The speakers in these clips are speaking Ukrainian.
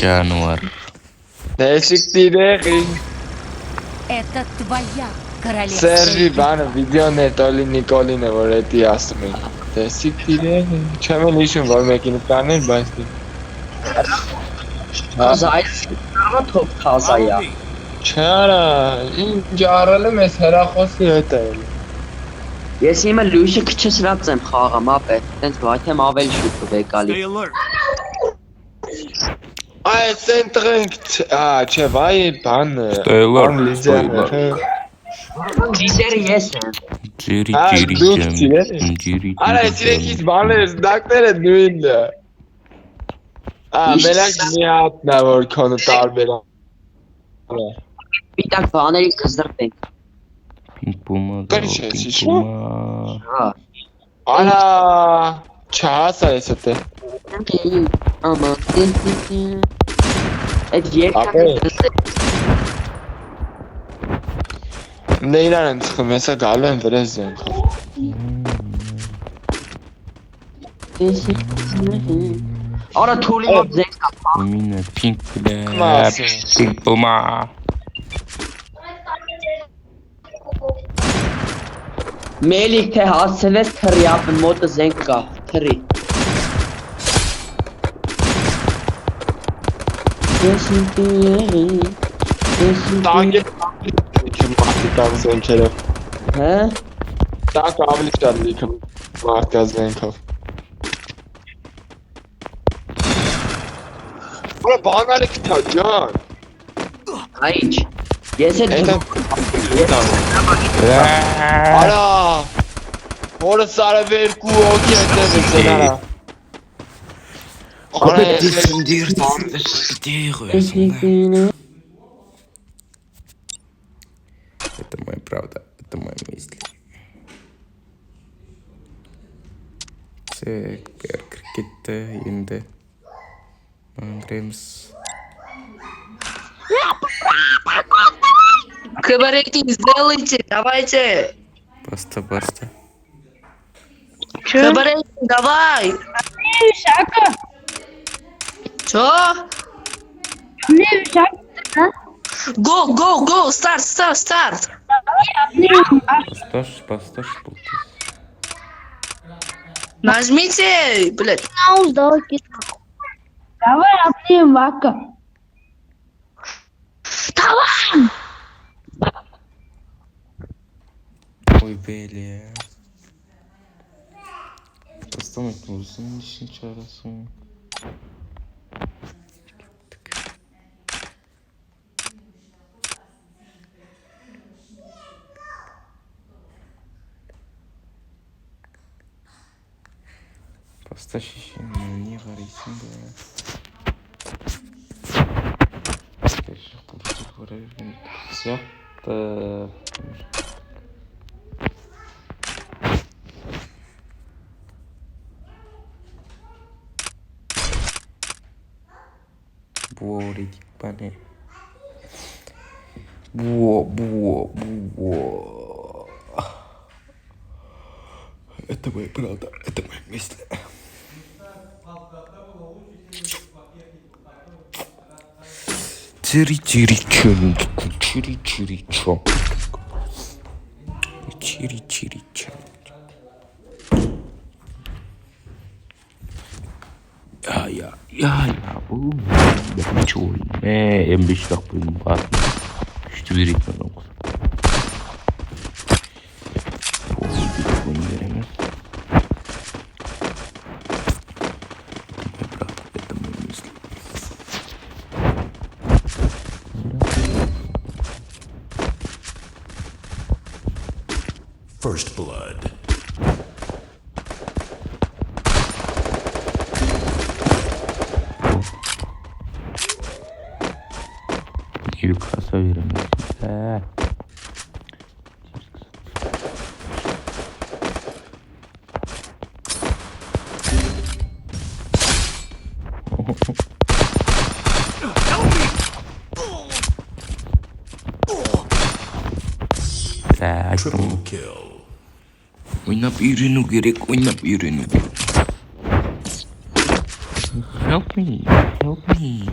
Жануар. Değişikliğe Это твоя королевская Sergi bana video netoli Nikolina vorrei asmi. Değişikliğe çamelişim var mekanı planı başladı. Kazayı ama top kaza ya. Çara ince aralı mesela khosiyete. Если има луѓе ќе се рацем хара мапе, тен твајте мавел шуту бекали. Ay sen trinkt. Çevay ban. Стойлор. Лидер есен. Джири Ha, джири dur, джан. çile. Джири Ara джири çile джан. hiç bana daktere düğünde. Melek niyat ne var konu tarbela. Bir tak vaneli kızdır ben. Пинг пума. Кариче, Пинг сиши. пума. Ha. Ana çağasa esete. Ama. Diğer Abi. takım Neylerin çıkın mesela galiba biraz yani. Ora tuli mod zek kapma. У меня пинг пума. Классно. Пинг пума. Melik te hassevet tır yapın mod zek kap. Tırı. Takip kim mahkam sen keref. He? Daha kabul işlerdi kim mahkam sen kaf. Bana bana ne kitap can. Hayır. Yeset Neden? Ana. Orası sana ver ku o kende mesela. Ana Это моя правда, это моя мысль. Шекер крикетте енді маңғыреміз. Кабаретик сделайте, давайте. Баста. Кабаретик, давай. Шака. Чё? Не шака. Go, start. Басташ бұл. Нажмите, блядь. Давай обнимем Вака. Давай. Ой, бля. Бастамайт болсын, нешін чарасың. Баста шешені не қарайсың ба? Кәші құлшық қара жүрген сияқты. Буоридик пане. Буо. Это моя правда, это моя мысль. Чири-чири-чо. Я, ничего не, эмбишлах будем бат. Что верить на ногу? Это моя мысль. First blood. Сериалказахский. Triple kill. Oynap үйрену керек. Help me. Help me.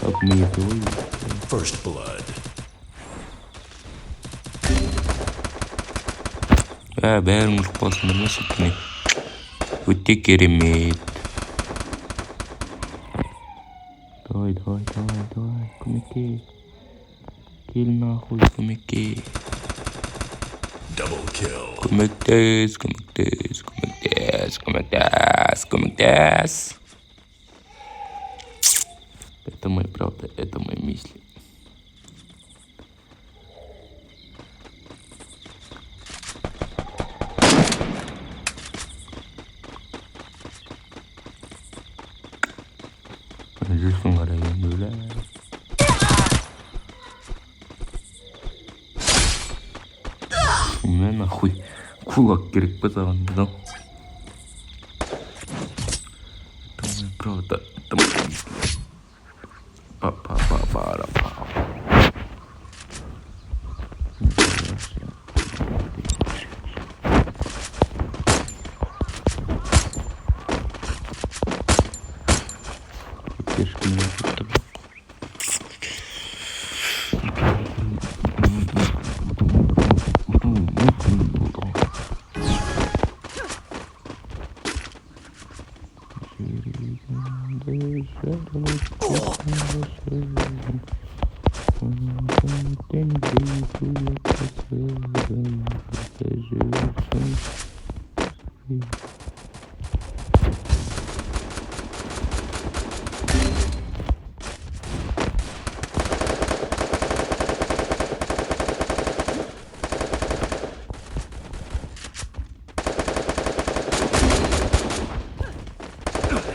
Help me, please. First blood. Бәрін ұшпасын біріне сүттіне. Өте керемет. Давай, көмекке. Кел нахуй, көмекке. Double kill. Көмектес. Это мои правда, это мои мысли. Жүзсің қарайын бөлі. Мен нахуй кулак керек па саған, да? Это мои правда, это мои мысли. Па-па-па-па-па-па.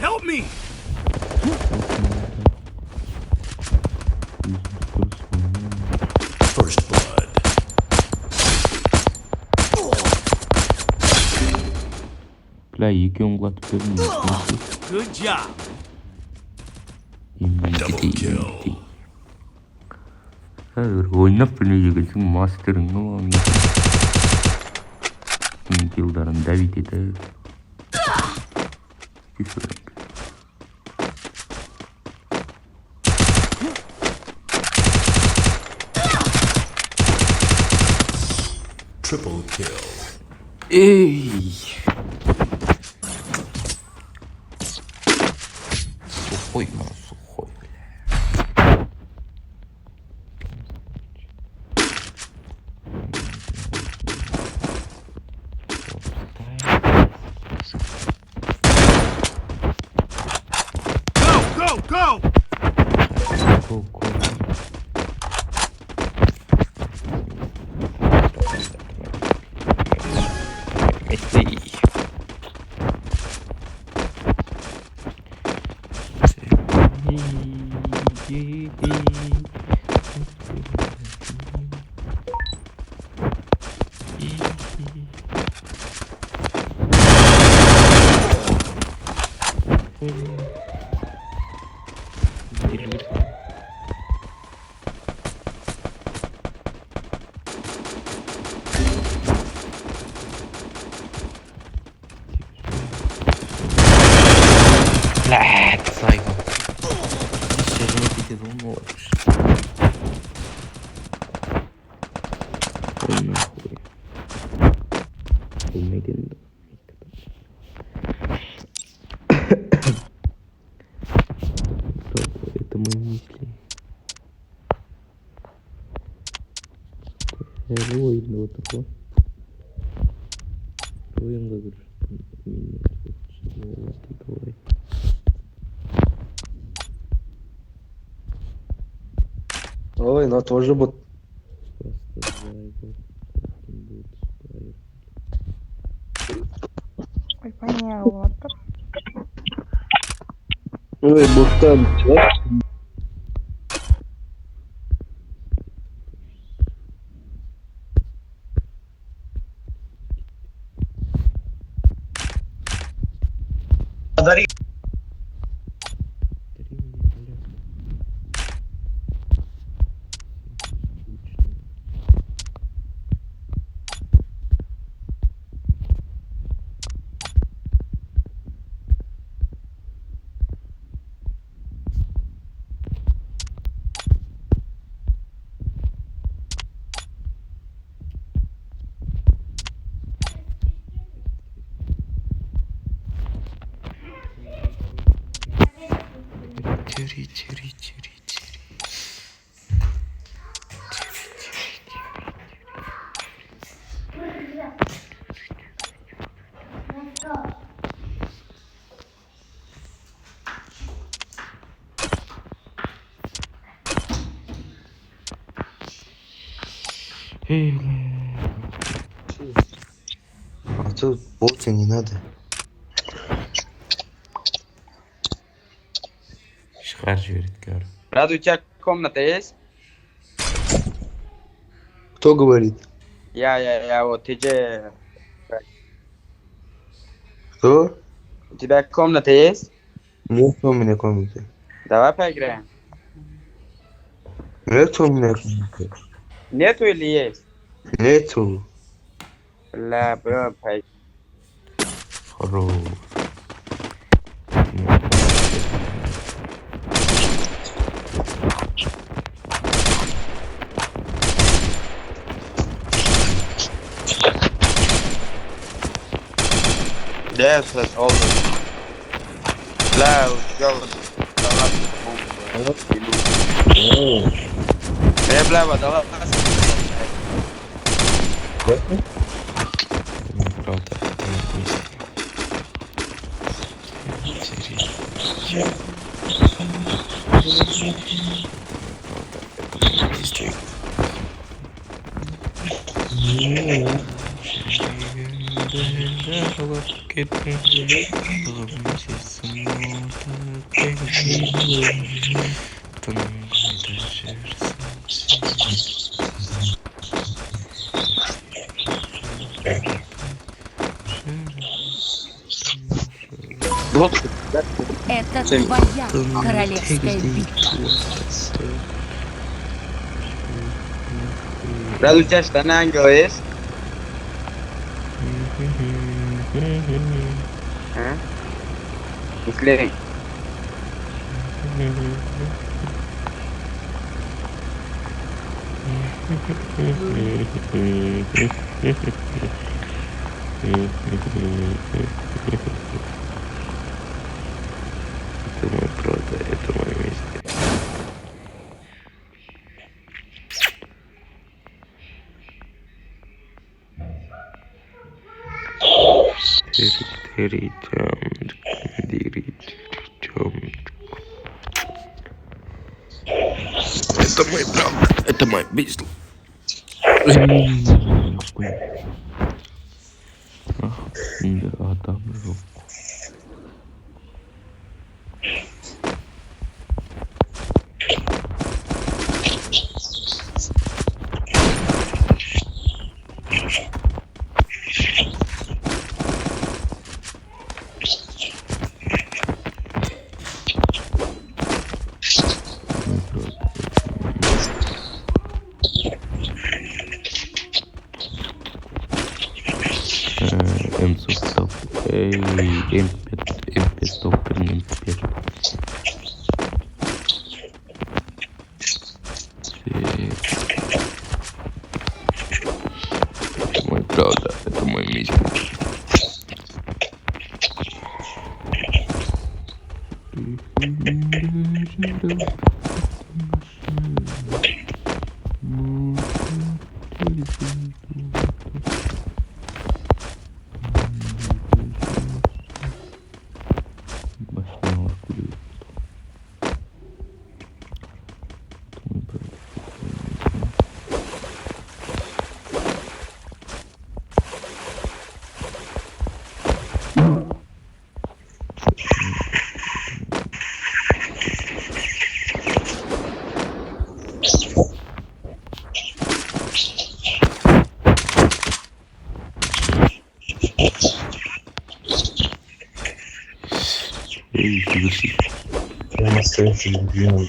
Help me! First blood. Бля, екеуін құлатып бердім. Good job. Double kill. Ойнап білмей келсең мастерің ғой. Килдарын давить еді. Triple kill. Эй! Сухой, но сухой, бля. Go! Блядь, сайгон. Сериалъ волнуешь. Ой, нахуй. Умеренно. Это мои мысли. аяғы ойында отыр ғой. Ойынға кіріп. Ой, но тоже вот. Ой, понятно. Ой, бутан. А тут болта не надо. Шығар жібереді көр. Брат, у тебя комната есть? Кто говорит? Я, вот, ты же... Кто? У тебя комната есть? Нет у меня комнаты. Давай поиграем. Нет у меня комнаты. Нету или есть? Нету. Бля, бро, поиграем. Хорош. Да, сейчас, олды. Бля, у тебя вот... бля, водала. Правда, это Это твоя королевская битва. Брат, у тебя штаны ангела есть? А? Уклей. Это мой правда, это мое место. Это мой правда, это мой бизнес. Да, там жопу. Это мой правда, это мой мистик. Эй, соверши. Я настоящий легион.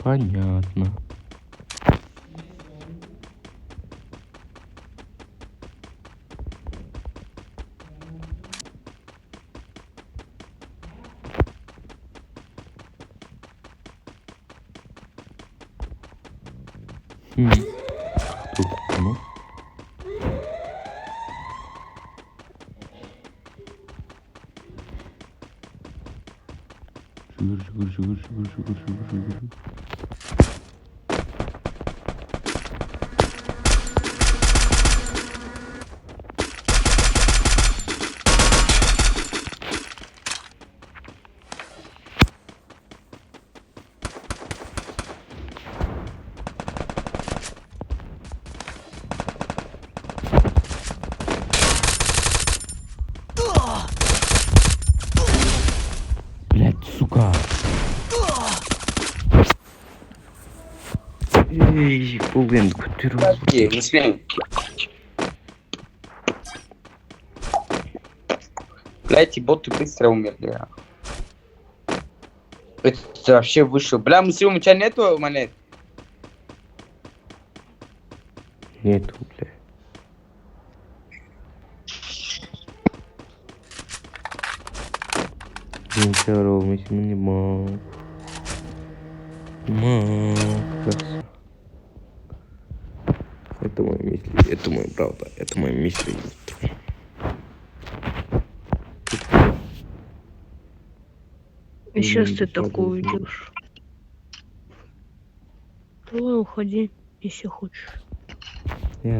Понятно. Тут, ну. Шекер. Блядь, сука. Эй, блин, котыру. Муслим. Блядь, эти боты быстро умерли. Это вообще вышел. Бля, Муслим, у тебя нету монет? Нету, блядь. Ничего, мы с ним не можем. Это мои мысли, это моя правда, это мои мысли. И сейчас ты такое уйдешь. Давай уходи, если хочешь. Я